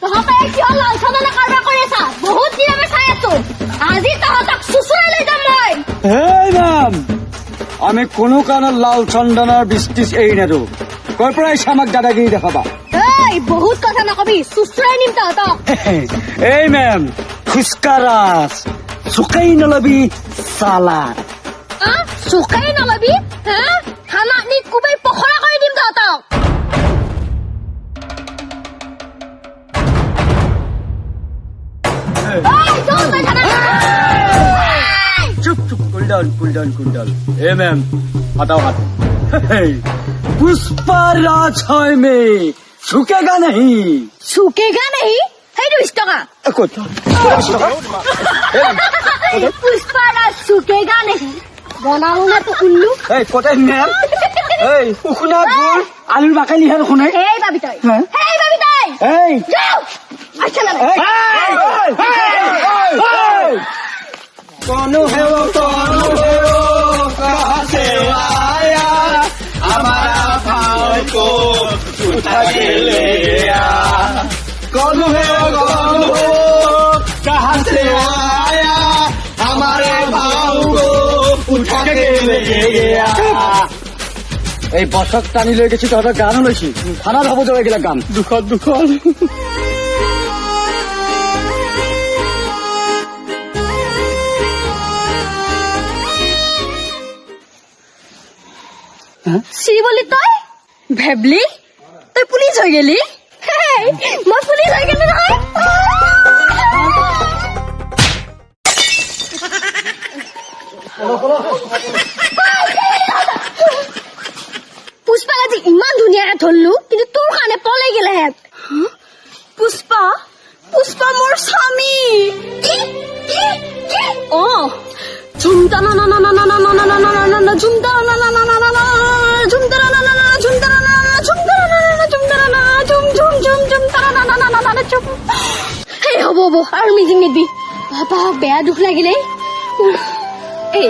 তহঁতে কিয় লাল চন্দনা কাৰবাৰ কৰি আছা? বহুত দিন আমি চাই আছো। আজি তহঁতক চুচুৰাই লৈ যাম মই। হেই মেম, আমি কোনো কাৰণত লাল চন্দনৰ বিস্তিচ এৰি নেদো। কৰ পৰা আহিছে আমাক দাদাগিৰি দেখাবা? এই বহুত কথা নকবি, চুচুৰাই নিম তহঁতক। এই মেম, খুচকাৰাজ চুকাই নলবি চালা। চুকাই নলবি? খানাত নি কুবাই পখৰা কৰি দিম তহঁতক। चुप चुप कूल डाउन ए मैम हटाओ हाथ पुष्पा राज है में झुकेगा नहीं झुकेगा नहीं है 20 टका पुष्पा राज झुकेगा नहीं बनाऊ ना तो उल्लू कोटे मैम उखुना गुड़ आलू बाकाली है रुखुना हे बाबी ताई जाओ अच्छा ना कौन है वो कहाँ से आया हमारा भाव को उठा के ले गया कौन है वो कहाँ से आया हमारे भाव को उठा के ले गया এই বছক টানি লৈ গেছি তহঁতৰ গানো লৈছি থানাত হ'ব যাব এইগিলা কাম দুখত সি বলি তই ভেবলি তই পুলিচ হৈ গেলি মই পুলিচ হৈ গেলি নহয় পুষ্পা আজি ইমান ধুনীয়াকে ধৰলো কিন্তু তোৰ কাৰণে পলাই গেলে হেত পুষ্পা মোৰ স্বামী অ ঝুমতা না না না না না না না না না না না ঝুমতা না না না না না না ঝুমতা না না না ঝুমতা না না ঝুমতা না না ঝুমতা না ঝুম ঝুম ঝুম ঝুমতা না না না না না চুপ হে হ'ব আৰু মিজিং নিবি বাবা বেয়া দুখ লাগিলে এই